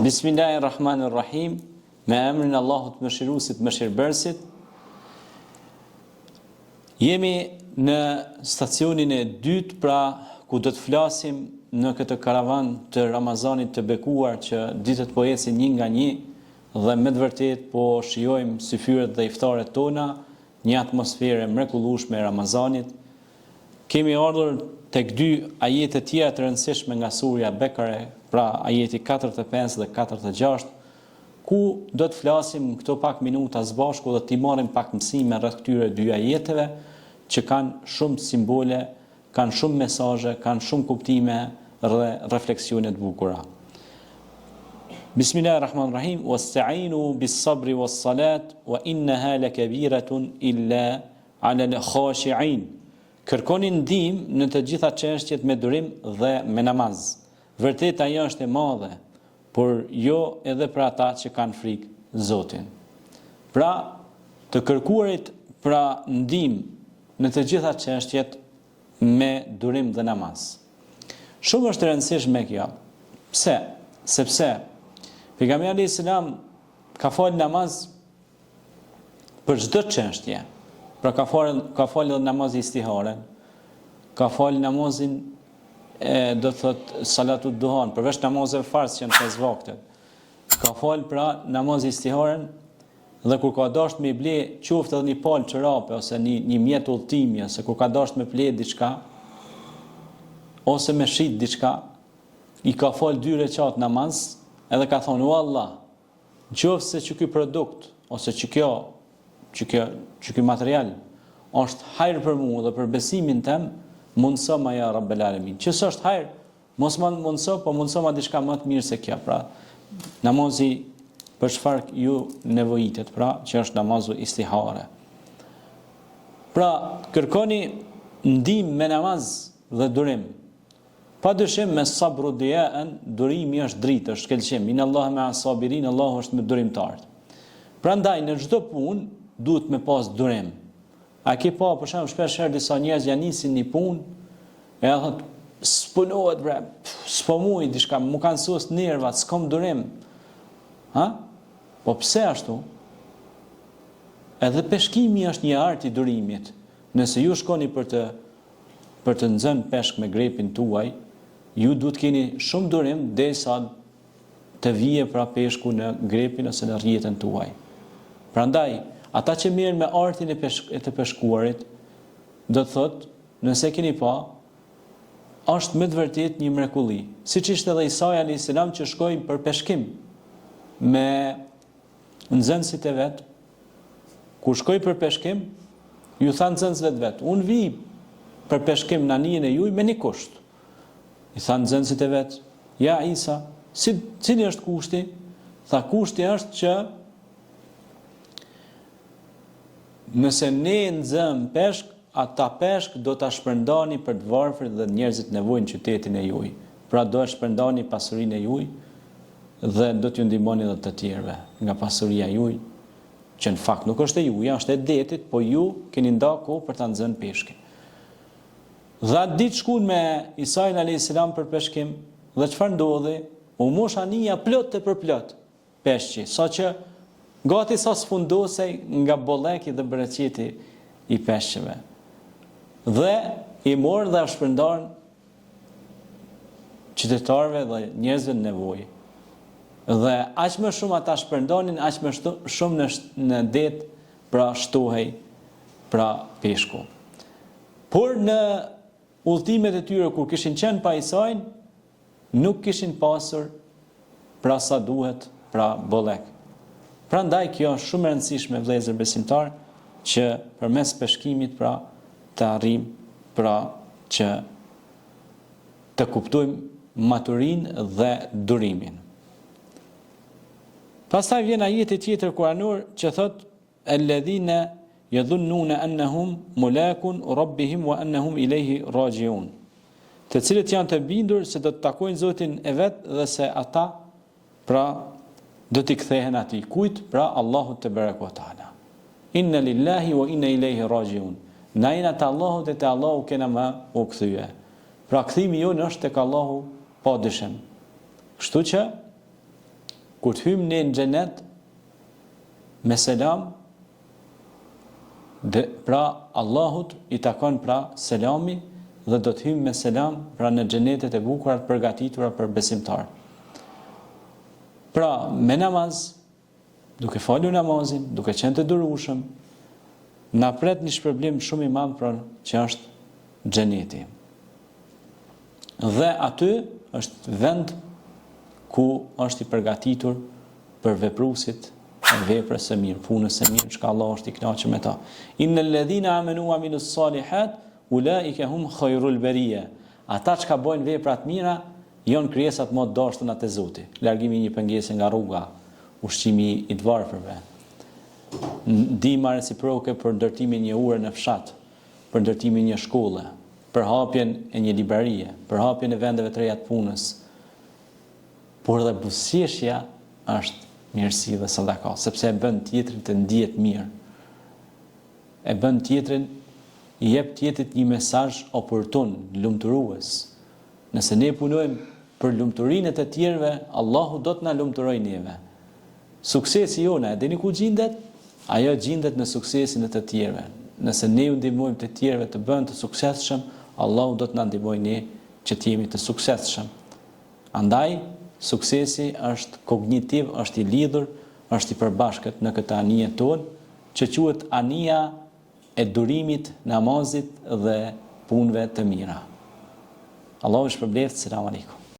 Bismillahirrahmanirrahim. Me emrin e Allahut Mëshiruesit, Mëshirbërësit. Jemi në stacionin e dytë, pra ku do të flasim në këtë karavan të Ramazanit të bekuar që ditët po ecin një nga një dhe me të vërtet po shijojmë syfyret dhe iftaret tona, një atmosferë mrekullueshme e Ramazanit. Kemi ardhur tek dy ajete tjera të rëndësishme nga surja Bekare, pra ajeti 45 dhe 46, ku do të flasim këto pak minuta së bashku dhe t'i marrim pak mësime rreth këtyre dy ajeteve që kanë shumë simbole, kanë shumë mesazhe, kanë shumë kuptime dhe refleksione të bukura. Bismillahirrahmanirrahim. Wasta'inu bis-sabri was-salat wa innaha lakabiratun illa 'alal khashi'in. Kërkoni ndihmë në të gjitha çështjet me durim dhe me namaz. Vërtet ajo është e madhe, por jo edhe për ata që kanë frikë Zotin. Pra, të kërkuarit pra ndihmë në të gjitha çështjet me durim dhe namaz. Shumë është e rëndësishme kjo. Pse? Sepse pejgamberi selam ka folë namaz për çdo çështje. Pra ka folë namaz istihare, ka folë namazin do thot salatu duhan, përveç namazeve farz që janë 5 vakte. Ka fal pra namaz istiharen dhe kur ka dashur me ble qoftë edhe një palë çorape ose një mjet udhëtimi, ose kur ka dashur me ble diçka ose me shit diçka, i ka fal 2 rekat namaz, edhe ka thonë: "O Allah, nëse që ky produkt ose që ky material është hajër për mua dhe për besimin tim, mundso ma ja Rabbel Alamin. Që s'është hajër, mos më mundso, po mundso ma diçka më të mirë se kjo." Pra, namazi për çfarë ju nevojitet, pra, që është namazu istihare. Pra, kërkoni ndihmë me namaz dhe durim. Padyshim me sabru diaen, durimi është dritë, është shkelqim. Inallahu me asabirin, Allahu është me durimtarët. Prandaj në çdo punë duhet me pas durim. A ke pa për shembull shpesh herë disa njerëz janë nisin një punë, e thotë s'punohet bre, s'po muj diçka, më kanë sos nervat, s'kam durim. Ha? Po pse ashtu? Edhe peshkimi është një art i durimit. Nëse ju shkoni për të nxënë peshk me grepin tuaj, ju duhet keni shumë durim derisa të vije pra peshku në grepin ose në rrjetën tuaj. Prandaj ata që merren me artin e të peshkuarit, do të thotë, nëse keni pa, është me të vërtet një mrekulli. Siç ishte edhe Isa alayhis salam që shkoi për peshkim me nxënësit e vet. Kur shkoi për peshkim, ju tha nxënësve të vet: "Unë vi për peshkim në anijen e juaj me një kusht." I tha nxënësit e vet: "Ja Isa, cili është kushti?" Tha: "Kushti është që nëse ne nxëm peshk, ata peshk do ta shpërndani për të varfrit dhe njerëzit nevojnë qytetin e juaj. Pra do të shpërndani pasurinë e juaj dhe do t'ju ndihmoni edhe të tjerëve nga pasuria juaj, që në fakt nuk është e juaj, është e detit, po ju keni nda kohë për ta nxënë peshkin." Dhe atë ditë shkuan me Isa alayhis salam për peshkim, dhe çfarë ndodhi? U mosh anija plot e përplot peshqi, saqë gati sa sfundosej nga bolleki dhe bereqeti i peshqeve. Dhe i morën dhe shpërndarën qytetarëve dhe njerëzve në nevojë. Dhe aq më shumë ata shpërndanin, aq më shumë në det pra shtohej pra peshku. Por në udhëtimet e tyre kur kishin qenë pa Isajin, nuk kishin pasur pra sa duhet pra bollek. Prandaj kjo është shumë e rëndësishme, vëllezër besimtar, që përmes peshkimit pra të arrijmë pra që të kuptojmë maturinë dhe durimin. Pastaj vjen ajeti tjetër kuranor që thot: "Alladhina yadhunnuna annahum mulaqun rabbihim wa annahum ilayhi raji'un." Të cilët janë të bindur se do të takojnë Zotin e vet dhe se ata pra do t'i kthehen atij. Kujt? Pra Allahut te barekuataala. Inna lillahi wa inna ilayhi raji'un. Na jena te Allahu dhe te Allahu kena më u kthye. Pra kthimi jon është tek Allahu pa dyshim. Kështu që kur të hymë ne në xhenet me selam, pra Allahut i takon pra selami dhe do të hymë me selam pra në xhenetet e bukura të përgatitura për besimtar. Pra me namaz, duke falur namazin, duke qenë të durueshëm, na pret një shpërblim shumë i madh pra që është xheneti. Dhe aty është vend ku është i përgatitur për vepruesit e veprës së mirë, punës së mirë, çka Allah është i kënaqur me ta. Innal ladhina amanu wa amilus salihat ulaika hum khairul bariya. Ata që bojnë vepra të mira janë krijesat më të dashtuna te Zoti. Largimi një pengese nga rruga, ushqimi i të varfërve, ndihma reciproke për ndërtimin një ure në fshat, për ndërtimin një shkolle, për hapjen e një librarie, për hapjen e vendeve të reja të punës. Por edhe buzëqeshja është mirësi dhe sadaka, sepse e bën tjetrin të ndihet mirë. E bën tjetrin, i jep tjetrit një mesazh oportun, lumturues. Nëse ne punojmë për lumturinë e të tjerëve, Allahu do të na lumturojë neve. Suksesi jona, e dini ku gjendet? Ajo gjendet në suksesin e të tjerëve. Nëse ne u ndihmojmë të tjerëve të bëhen të suksesshëm, Allahu do të na ndihmojë ne që të jemi të suksesshëm. Andaj, suksesi është kognitiv, është i lidhur, është i përbashkët në këtë anije tonë, që quhet anija e durimit, namazit dhe punëve të mira. Allahu shpërblet, selam aleikum.